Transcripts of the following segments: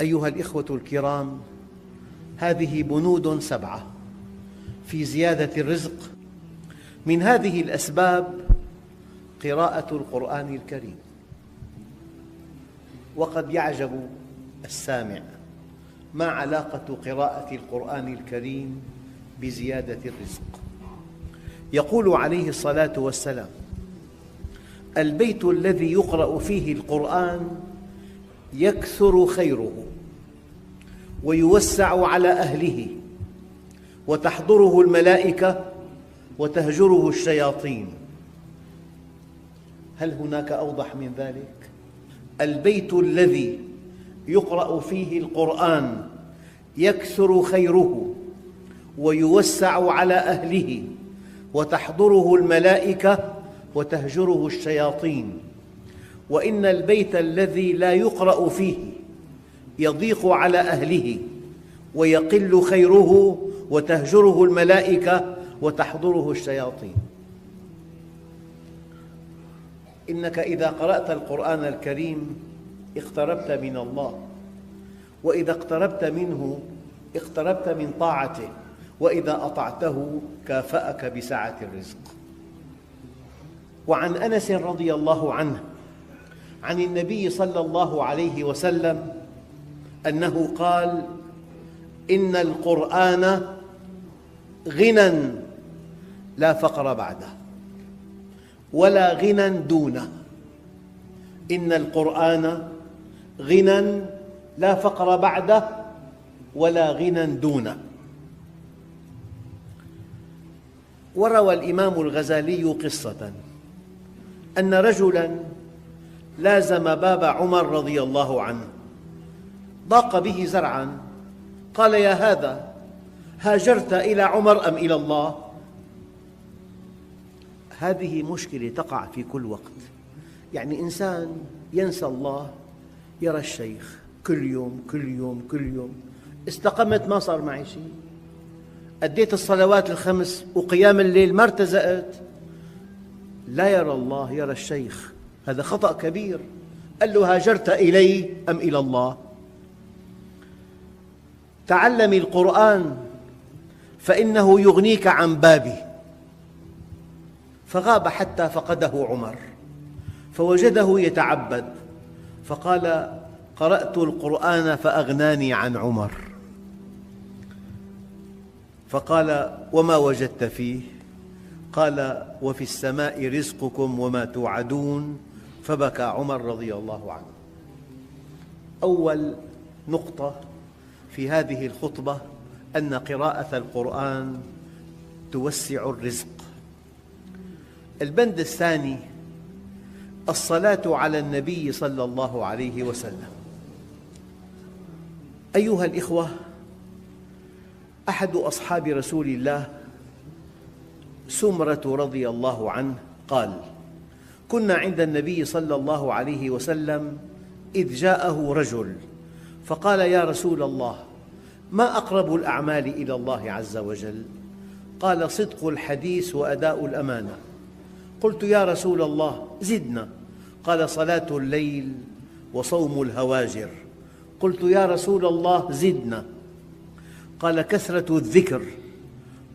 أيها الإخوة الكرام، هذه بنود 7 في زيادة الرزق. من هذه الأسباب قراءة القرآن الكريم. وقد يعجب السامع: ما علاقة قراءة القرآن الكريم بزيادة الرزق؟ يقول عليه الصلاة والسلام: البيت الذي يقرأ فيه القرآن يكثر خيره ويوسع على أهله وتحضره الملائكة وتهجره الشياطين. هل هناك أوضح من ذلك؟ البيت الذي يقرأ فيه القرآن يكثر خيره ويوسع على أهله وتحضره الملائكة وتهجره الشياطين، وإن البيت الذي لا يقرأ فيه يضيق على أهله ويقل خيره وتهجره الملائكة وتحضره الشياطين. إنك إذا قرأت القرآن الكريم اقتربت من الله، وإذا اقتربت منه اقتربت من طاعته، وإذا أطعته كافأك بسعة الرزق. وعن أنس رضي الله عنه عن النبي صلى الله عليه وسلم أنه قال: إن القرآن غنى لا فقر بعده ولا غنى دونه. إن القرآن غنى لا فقر بعده ولا غنى دونه. وروى الإمام الغزالي قصة أن رجلاً لازم باب عمر رضي الله عنه، ضاق به زرعاً، قال: يا هذا، هاجرت إلى عمر أم إلى الله؟ هذه مشكلة تقع في كل وقت. يعني إنسان ينسى الله، يرى الشيخ كل يوم كل يوم كل يوم. استقمت ما صار معي شيء، أديت الصلوات الخمس وقيام الليل ما ارتزقت. لا يرى الله، يرى الشيخ. هذا خطأ كبير. قال له: هاجرت إلي أم إلى الله؟ تعلم القرآن فإنه يغنيك عن بابي. فغاب حتى فقده عمر، فوجده يتعبد، فقال: قرأت القرآن فأغناني عن عمر. فقال: وما وجدت فيه؟ قال: وفي السماء رزقكم وما توعدون. فبكى عمر رضي الله عنه. أول نقطة في هذه الخطبة أن قراءة القرآن توسع الرزق. البند الثاني: الصلاة على النبي صلى الله عليه وسلم. أيها الإخوة، أحد أصحاب رسول الله سمرة رضي الله عنه قال: كنا عند النبي صلى الله عليه وسلم إذ جاءه رجل فقال: يا رسول الله، ما أقرب الأعمال إلى الله عز وجل؟ قال: صدق الحديث وأداء الأمانة. قلت: يا رسول الله زدنا. قال: صلاة الليل وصوم الهواجر. قلت: يا رسول الله زدنا. قال: كثرة الذكر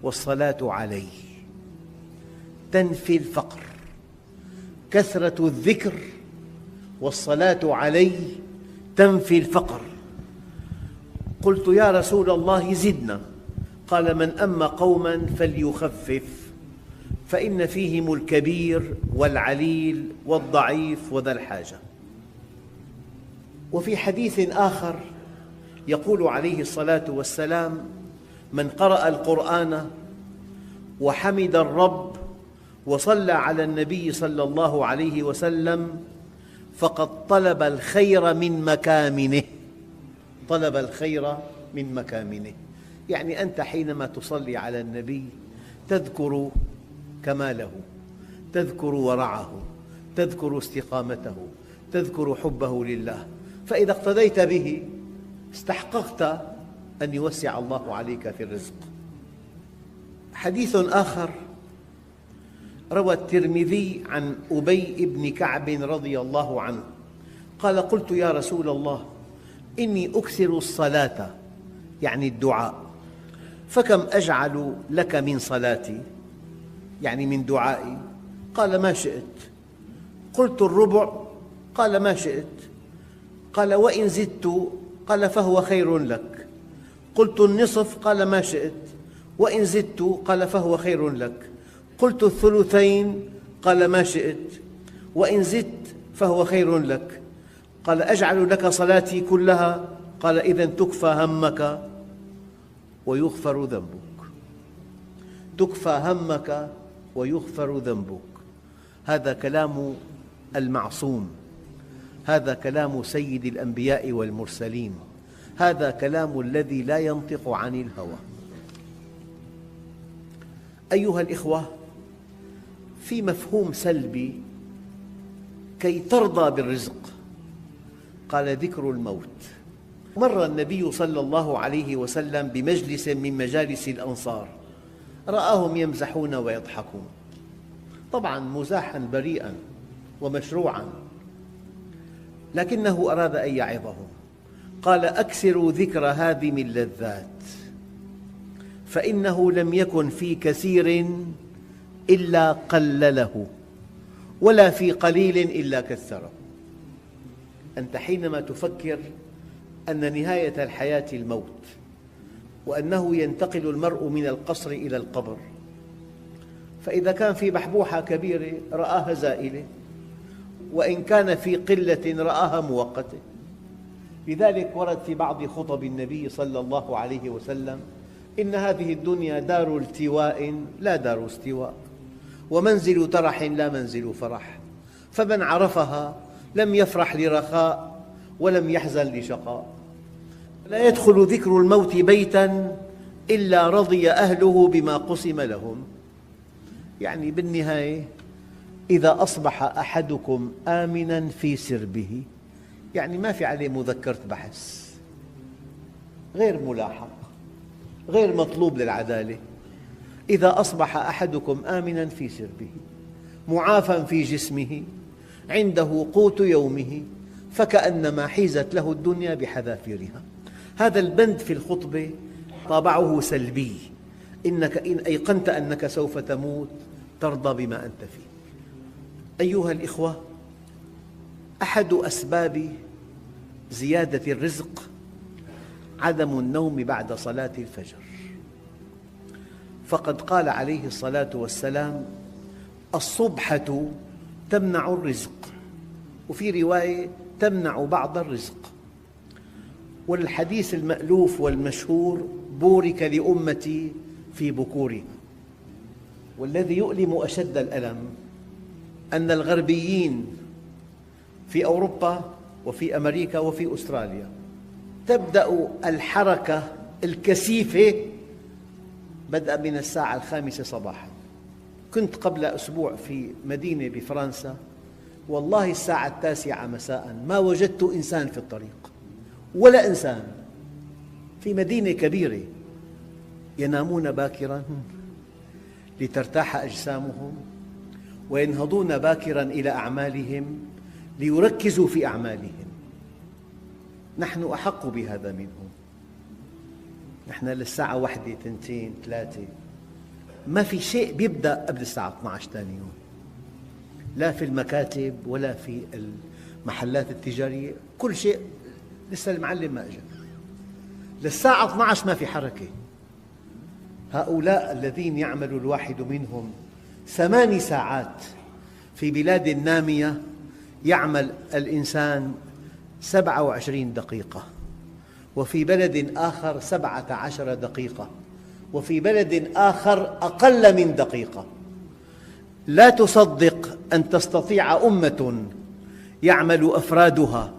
والصلاة عليه تنفي الفقر. كثرة الذكر والصلاة عليه تنفي الفقر. قلت: يا رسول الله زدنا. قال: من أما قوما فليخفف، فإن فيهم الكبير والعليل والضعيف وذا الحاجة. وفي حديث آخر يقول عليه الصلاة والسلام: من قرأ القرآن وحمد الرب وصلى على النبي صلى الله عليه وسلم فقد طلب الخير من مكامنه. طلب الخير من مكامنه، يعني أنت حينما تصلي على النبي تذكر كماله، تذكر ورعه، تذكر استقامته، تذكر حبه لله. فإذا اقتديت به استحققت أن يوسع الله عليك في الرزق. حديث آخر روى الترمذي عن أبي بن كعب رضي الله عنه قال: قلت: يا رسول الله، إني أكثر الصلاة يعني الدعاء، فكم أجعل لك من صلاتي يعني من دعائي؟ قال ما شئت. قلت الربع؟ قال ما شئت. قال وإن زدت؟ قال فهو خير لك. قلت النصف؟ قال ما شئت. وإن زدت؟ قال فهو خير لك. قلت الثلثين؟ قال ما شئت. وإن زدت فهو خير لك. قال أجعل لك صلاتي كلها؟ قال إذن تكفى همك ويغفر ذنبك. تكفى همك ويغفر ذنبك. هذا كلام المعصوم، هذا كلام سيد الأنبياء والمرسلين، هذا كلام الذي لا ينطق عن الهوى. أيها الإخوة، في مفهوم سلبي كي ترضى بالرزق، قال ذكر الموت. مر النبي صلى الله عليه وسلم بمجلس من مجالس الأنصار، رآهم يمزحون ويضحكون، طبعاً مزاحاً بريئاً ومشروعاً، لكنه أراد أن يعظهم. قال أكثروا ذكر هادم اللذات، فإنه لم يكن في كثير إلا قلله، ولا في قليل إلا كثره. أنت حينما تفكر أن نهاية الحياة الموت، وأنه ينتقل المرء من القصر إلى القبر، فإذا كان في بحبوحة كبيرة رآها زائلة، وإن كان في قلة رآها مؤقتة. لذلك ورد في بعض خطب النبي صلى الله عليه وسلم: إن هذه الدنيا دار التواء لا دار استواء، ومنزل ترح لا منزل فرح، فمن عرفها لم يفرح لرخاء ولم يحزن لشقاء. لا يدخل ذكر الموت بيتاً إلا رضي أهله بما قسم لهم. يعني بالنهاية إذا أصبح أحدكم آمناً في سربه، يعني ما في عليه مذكرة بحث، غير ملاحق، غير مطلوب للعدالة. إذا أصبح أحدكم آمناً في سربه معافى في جسمه عنده قوت يومه فكأنما حيزت له الدنيا بحذافيرها. هذا البند في الخطبة طابعه سلبي، إنك إن أيقنت أنك سوف تموت ترضى بما أنت فيه. أيها الإخوة، أحد أسباب زيادة الرزق عدم النوم بعد صلاة الفجر، فقد قال عليه الصلاة والسلام: الصبحة تمنع الرزق، وفي رواية تمنع بعض الرزق. والحديث المألوف والمشهور: بورك لأمتي في بكورها. والذي يؤلم أشد الألم أن الغربيين في أوروبا وفي أمريكا وفي أستراليا تبدأ الحركة الكثيفة بدءا من الساعة 5 صباحاً. كنت قبل أسبوع في مدينة بفرنسا، والله الساعة 9 مساءً ما وجدت إنسان في الطريق، ولا إنسان، في مدينة كبيرة. ينامون باكراً لترتاح أجسامهم، وينهضون باكراً إلى أعمالهم ليركزوا في أعمالهم. نحن أحق بهذا منهم. نحن للساعة 1 2 3 ما في شيء بيبدأ قبل الساعة 12 ثاني يوم، لا في المكاتب ولا في المحلات التجارية، كل شيء لسه المعلم ما أجا. للساعة 12 ما في حركة. هؤلاء الذين يعمل الواحد منهم 8 ساعات في بلاد نامية، يعمل الإنسان 27 دقيقة، وفي بلد آخر 17 دقيقة، وفي بلد آخر أقل من دقيقة. لا تصدق أن تستطيع أمة يعمل أفرادها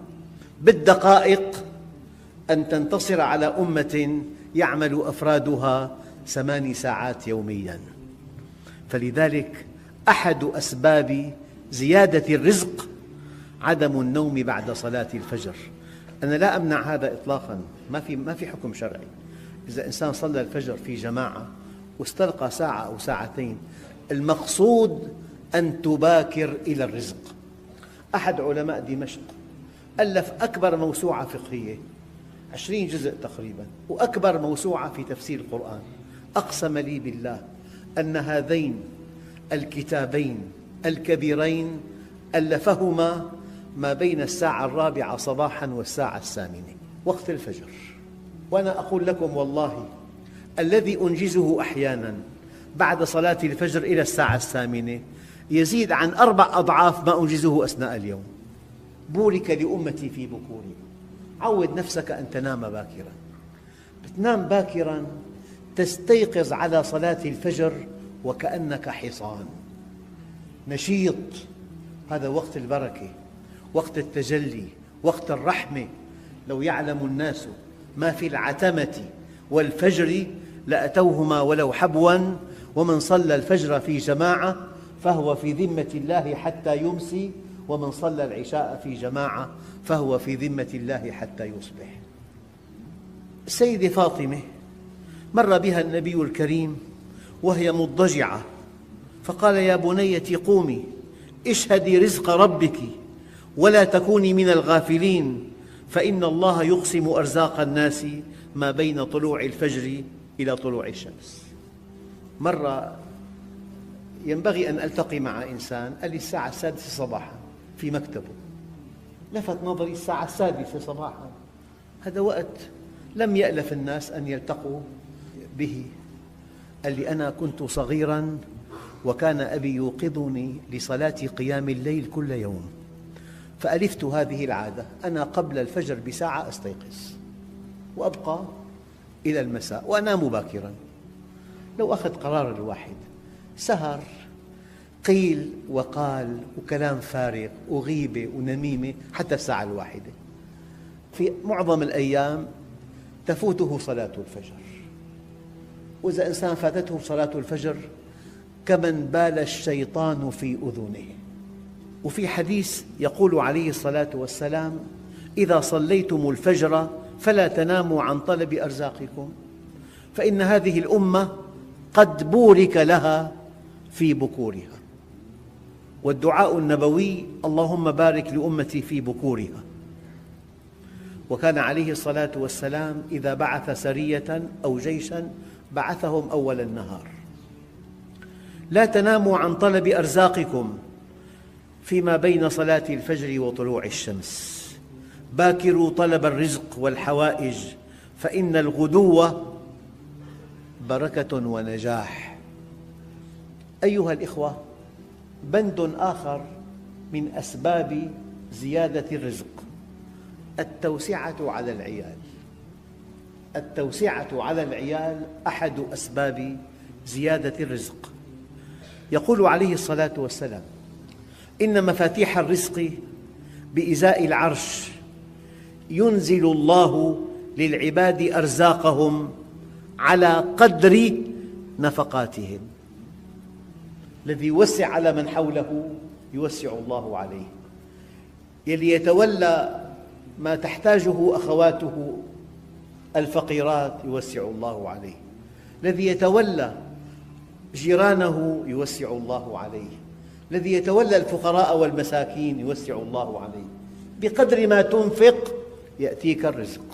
بالدقائق أن تنتصر على أمة يعمل أفرادها 8 ساعات يومياً. فلذلك أحد أسباب زيادة الرزق عدم النوم بعد صلاة الفجر. أنا لا أمنع هذا إطلاقاً، ما في حكم شرعي. إذا إنسان صلى الفجر في جماعة واستلقى ساعة أو ساعتين، المقصود أن تباكر إلى الرزق. أحد علماء دمشق ألف أكبر موسوعة فقهية 20 جزء تقريبا، وأكبر موسوعة في تفسير القرآن. أقسم لي بالله أن هذين الكتابين الكبيرين ألفهما ما بين الساعة 4 صباحا والساعة 8 وقت الفجر. وأنا أقول لكم والله الذي أنجزه أحيانا بعد صلاة الفجر إلى الساعة 8 يزيد عن 4 أضعاف ما أنجزه أثناء اليوم. بورك لأمتي في بكورها. عود نفسك أن تنام باكرا. بتنام باكرا تستيقظ على صلاة الفجر وكأنك حصان نشيط. هذا وقت البركة، وقت التجلي، وقت الرحمة. لو يعلم الناس ما في العتمة والفجر لأتوهما ولو حبوا، ومن صلى الفجر في جماعة فهو في ذمة الله حتى يمسي، ومن صلى العشاء في جماعة فهو في ذمة الله حتى يصبح. السيدة فاطمة مر بها النبي الكريم وهي مضطجعة، فقال: يا بنيتي قومي اشهدي رزق ربك ولا تكوني من الغافلين، فإن الله يقسم أرزاق الناس ما بين طلوع الفجر إلى طلوع الشمس. مرة ينبغي أن ألتقي مع إنسان، قال لي الساعة 6 صباحا في مكتبه. لفت نظري الساعة 6 صباحا، هذا وقت لم يألف الناس أن يلتقوا به. قال لي: أنا كنت صغيراً وكان أبي يوقظني لصلاة قيام الليل كل يوم، فألفت هذه العادة، أنا قبل الفجر بساعة أستيقظ وأبقى إلى المساء وأنام باكراً. لو أخذ قرار الواحد سهر، قيل وقال وكلام فارغ وغيبة ونميمة حتى الساعة 1، في معظم الأيام تفوته صلاة الفجر. وإذا إنسان فاتته صلاة الفجر كمن بال الشيطان في أذنه. وفي حديث يقول عليه الصلاة والسلام: إذا صليتم الفجر فلا تناموا عن طلب أرزاقكم، فإن هذه الأمة قد بورك لها في بكورها. والدعاء النبوي: اللهم بارك لأمتي في بكورها. وكان عليه الصلاة والسلام إذا بعث سرية أو جيشا بعثهم أول النهار. لا تناموا عن طلب أرزاقكم فيما بين صلاة الفجر وطلوع الشمس، باكروا طلب الرزق والحوائج، فإن الغدو بركة ونجاح. أيها الإخوة، بند آخر من أسباب زيادة الرزق: التوسعة على العيال. التوسعة على العيال أحد أسباب زيادة الرزق. يقول عليه الصلاة والسلام: إن مفاتيح الرزق بإزاء العرش ينزل الله للعباد أرزاقهم على قدر نفقاتهم. الذي يوسع على من حوله يوسع الله عليه. يلي يتولى ما تحتاجه أخواته الفقيرات يوسع الله عليه. الذي يتولى جيرانه يوسع الله عليه. الذي يتولى الفقراء والمساكين يوسع الله عليه. بقدر ما تنفق يأتيك الرزق.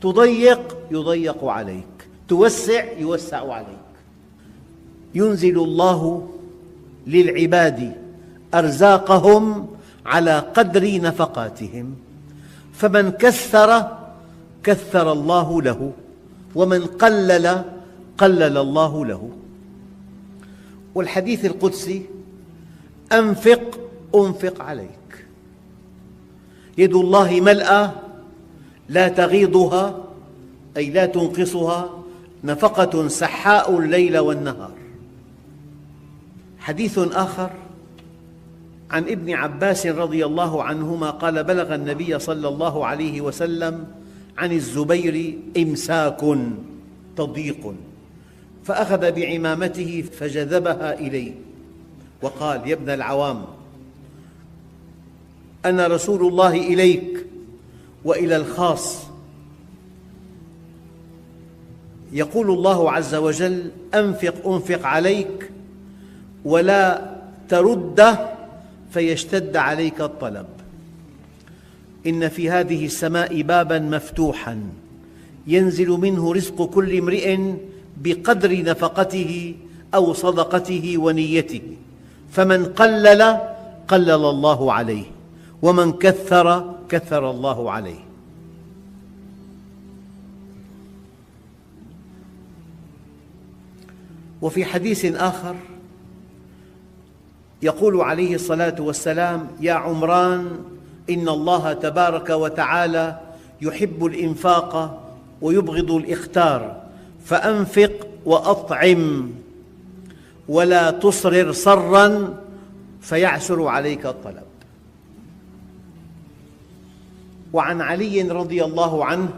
تضيق يضيق عليك، توسع يوسع عليك. ينزل الله للعباد أرزاقهم على قدر نفقاتهم، فمن كثر كثر الله له، ومن قلل قلل الله له. والحديث القدسي: أنفق أنفق عليك. يد الله ملأى لا تغيضها، أي لا تنقصها، نفقة سحاء الليل والنهار. حديث آخر عن ابن عباس رضي الله عنهما قال: بلغ النبي صلى الله عليه وسلم عن الزبير إمساك تضيق، فأخذ بعمامته فجذبها إليه وقال: يا ابن العوام، أنا رسول الله إليك وإلى الخاص. يقول الله عز وجل: أنفق أنفق عليك ولا ترد فيشتد عليك الطلب. إن في هذه السماء بابا مفتوحا ينزل منه رزق كل امرئ بقدر نفقته أو صدقته ونيته، فمن قلل قلل الله عليه، ومن كثر كثر الله عليه. وفي حديث آخر يقول عليه الصلاة والسلام: يا عمران، إن الله تبارك وتعالى يحب الإنفاق ويبغض الإختار، فأنفق وأطعم ولا تصرر صرا فيعسر عليك الطلب. وعن علي رضي الله عنه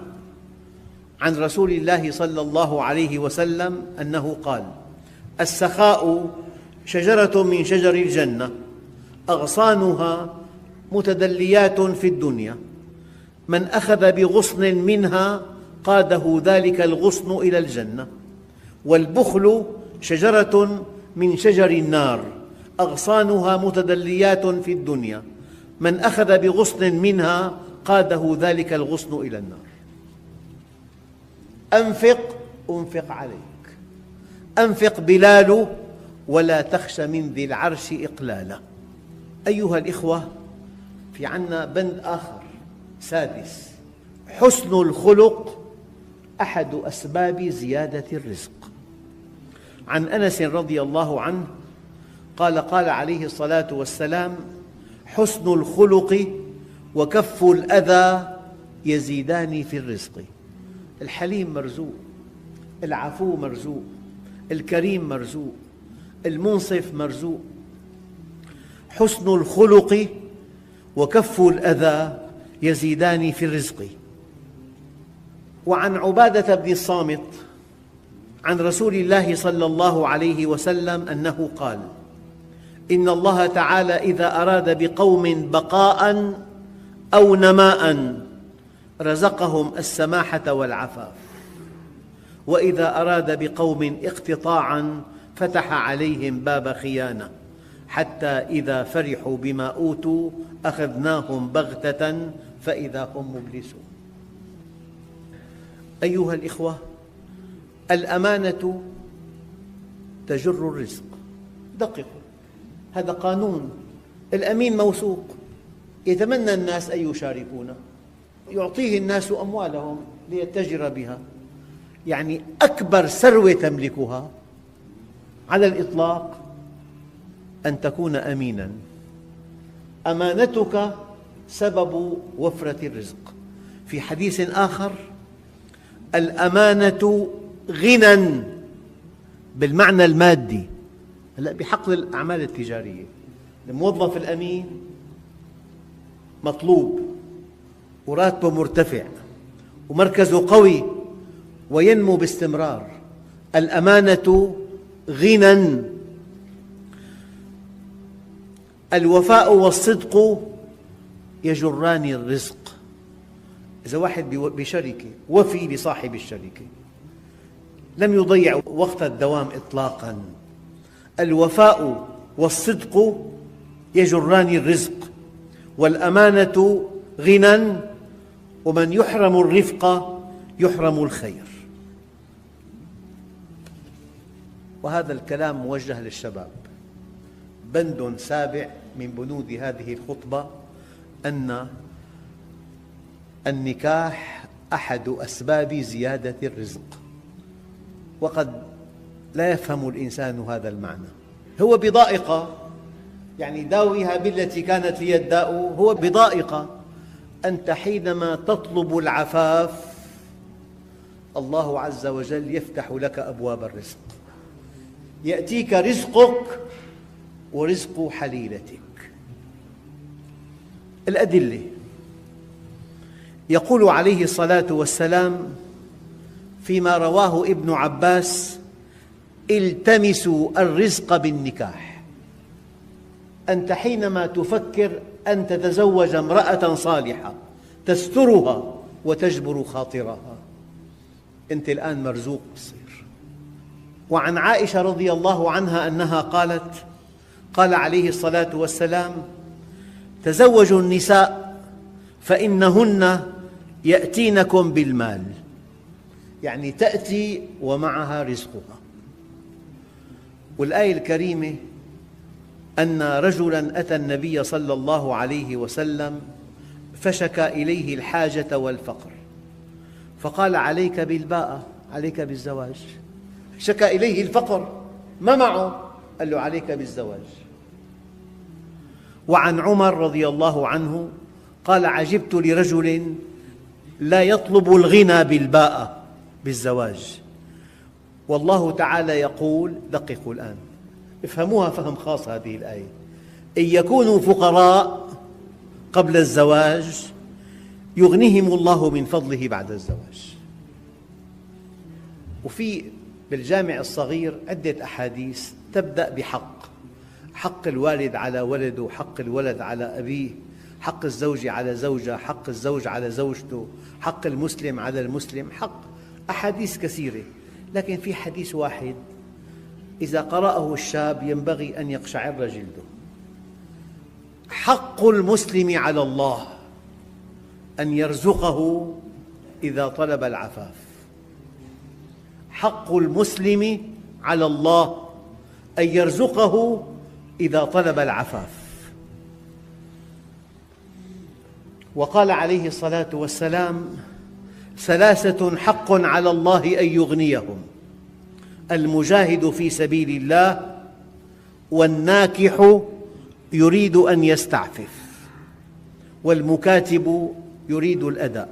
عن رسول الله صلى الله عليه وسلم أنه قال: السخاء شجرة من شجر الجنة، أغصانها متدليات في الدنيا، من أخذ بغصن منها قاده ذلك الغصن إلى الجنة. والبخل شجرة من شجر النار، أغصانها متدليات في الدنيا، من أخذ بغصن منها قاده ذلك الغصن إلى النار. أنفق أنفق عليك، أنفق بلال ولا تخش من ذي العرش إقلالا. أيها الإخوة، في عنا بند آخر سادس: حسن الخلق أحد أسباب زيادة الرزق. عن أنس رضي الله عنه قال: قال عليه الصلاة والسلام: حسن الخلق وكف الأذى يزيدان في الرزق. الحليم مرزوق، العفو مرزوق، الكريم مرزوق، المنصف مرزوق. حسن الخلق وكف الأذى يزيدان في الرزق. وعن عبادة بن الصامت عن رسول الله صلى الله عليه وسلم أنه قال: إن الله تعالى إذا أراد بقوم بقاء أو نماء رزقهم السماحة والعفاف، وإذا أراد بقوم اقتطاعا فتح عليهم باب خيانة، حتى إذا فرحوا بما أوتوا أخذناهم بغتة فإذا هم مبلسون. أيها الإخوة، الأمانة تجر الرزق. دققوا، هذا قانون. الأمين موثوق، يتمنى الناس أن يشاركونه، يعطيه الناس أموالهم ليتجر بها. يعني أكبر ثروة تملكها على الإطلاق أن تكون أميناً. أمانتك سبب وفرة الرزق. في حديث آخر: الأمانة غنى بالمعنى المادي، بحق الأعمال التجارية. الموظف الأمين مطلوب وراتبه مرتفع ومركزه قوي وينمو باستمرار. الأمانة غنى. الوفاء والصدق يجران الرزق. إذا واحد بشركة وفي لصاحب الشركة، لم يضيع وقت الدوام إطلاقاً. الوفاء والصدق يجران الرزق، والأمانة غنى، ومن يحرم الرفق يحرم الخير. وهذا الكلام موجه للشباب. بند سابع من بنود هذه الخطبة أن النكاح أحد أسباب زيادة الرزق، وقد لا يفهم الإنسان هذا المعنى. هو بضائقة، يعني داويها بالتي كانت هي الداء، هو بضائقة. أنت حينما تطلب العفاف الله عز وجل يفتح لك أبواب الرزق، يأتيك رزقك ورزق حليلتك. الأدلة: يقول عليه الصلاة والسلام فيما رواه ابن عباس: التمسوا الرزق بالنكاح. أنت حينما تفكر أن تتزوج امرأة صالحة تسترها وتجبر خاطرها، أنت الآن مرزوق تصير. وعن عائشة رضي الله عنها أنها قالت: قال عليه الصلاة والسلام: تزوجوا النساء فإنهن يأتينكم بالمال، يعني تأتي ومعها رزقها. والآية الكريمة أن رجلاً أتى النبي صلى الله عليه وسلم فشكى إليه الحاجة والفقر، فقال: عليك بالباءة، عليك بالزواج. شكى إليه الفقر، ما معه، قال له: عليك بالزواج. وعن عمر رضي الله عنه قال: عجبت لرجل لا يطلب الغنى بالباءة، بالزواج، والله تعالى يقول، دققوا الآن، افهموها فهم خاص هذه الآية: إن يكونوا فقراء قبل الزواج يغنيهم الله من فضله بعد الزواج. وفي بالجامع الصغير عدة أحاديث تبدأ بحق: حق الوالد على ولده، حق الولد على أبيه، حق الزوج على زوجه، حق الزوج على زوجته، حق المسلم على المسلم، أحاديث كثيرة، لكن في حديث واحد إذا قرأه الشاب ينبغي أن يقشعر جلده: حق المسلم على الله أن يرزقه إذا طلب العفاف. حق المسلم على الله أن يرزقه إذا طلب العفاف. وقال عليه الصلاة والسلام: ثلاثة حق على الله أن يغنيهم: المجاهد في سبيل الله، والناكح يريد أن يستعفف، والمكاتب يريد الأداء.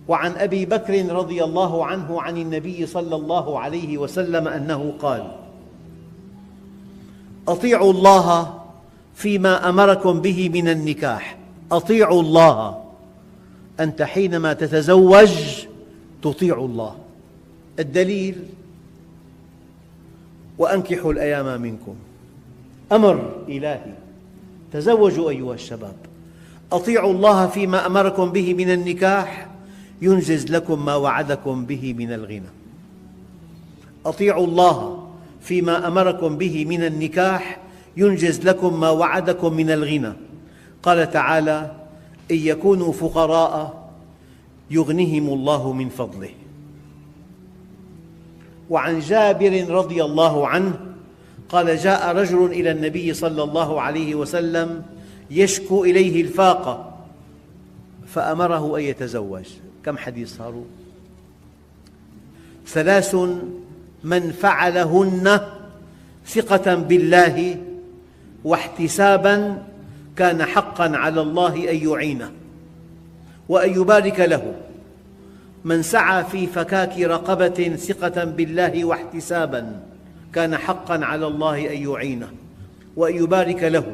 وعن أبي بكر رضي الله عنه عن النبي صلى الله عليه وسلم أنه قال: أطيعوا الله فيما أمركم به من النكاح. أطيعوا الله، أنت حينما تتزوج تطيع الله. الدليل: وأنكحوا الأيام منكم، أمر إلهي، تزوجوا أيها الشباب. أطيعوا الله فيما أمركم به من النكاح ينجز لكم ما وعدكم به من الغنى. أطيعوا الله فيما أمركم به من النكاح ينجز لكم ما وعدكم من الغنى. قال تعالى: إن يكونوا فقراء يغنيهم الله من فضله. وعن جابر رضي الله عنه قال: جاء رجل إلى النبي صلى الله عليه وسلم يشكو إليه الفاقة فأمره أن يتزوج. كم حديث صاروا؟ 3 من فعلهن ثقة بالله واحتسابا كان حقا على الله أن يعينه وأن يبارك له. من سعى في فكاك رقبة ثقة بالله واحتسابا كان حقا على الله أن يعينه وأن يبارك له.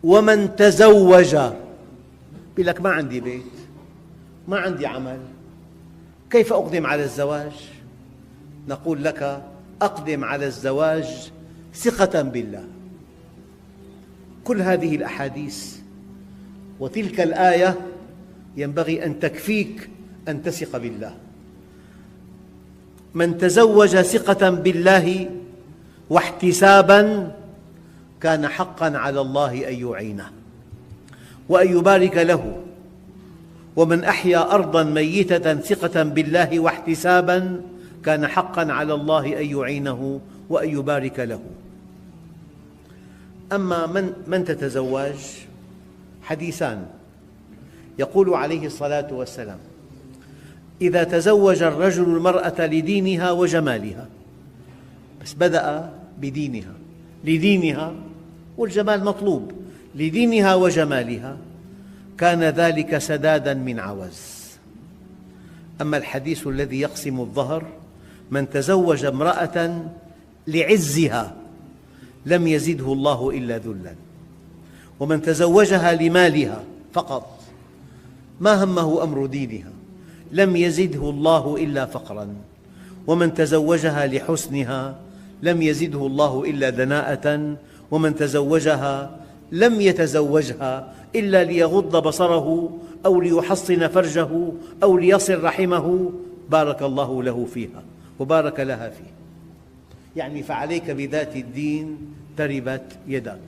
ومن تزوج، يقول لك: ما عندي بيت، ما عندي عمل، كيف أقدم على الزواج؟ نقول لك: أقدم على الزواج ثقة بالله. كل هذه الأحاديث وتلك الآية ينبغي أن تكفيك أن تثق بالله. من تزوج ثقة بالله واحتسابا كان حقا على الله أن يعينه وأن يبارك له. ومن أحيا أرضا ميتة ثقة بالله واحتسابا كان حقا على الله أن يعينه وأن يبارك له. أما من تتزوج حديثان. يقول عليه الصلاة والسلام: إذا تزوج الرجل المرأة لدينها وجمالها، بس بدأ بدينها، لدينها، والجمال مطلوب، لدينها وجمالها كان ذلك سدادا من عوز. أما الحديث الذي يقسم الظهر: من تزوج امرأة لعزها لم يزده الله إلا ذلا، ومن تزوجها لمالها فقط ما همه أمر دينها لم يزده الله إلا فقرا، ومن تزوجها لحسنها لم يزده الله إلا دناءة، ومن تزوجها لم يتزوجها إلا ليغض بصره أو ليحصن فرجه أو ليصل رحمه، بارك الله له فيها وبارك لها فيه. يعني فعليك بذات الدين تربت يدك.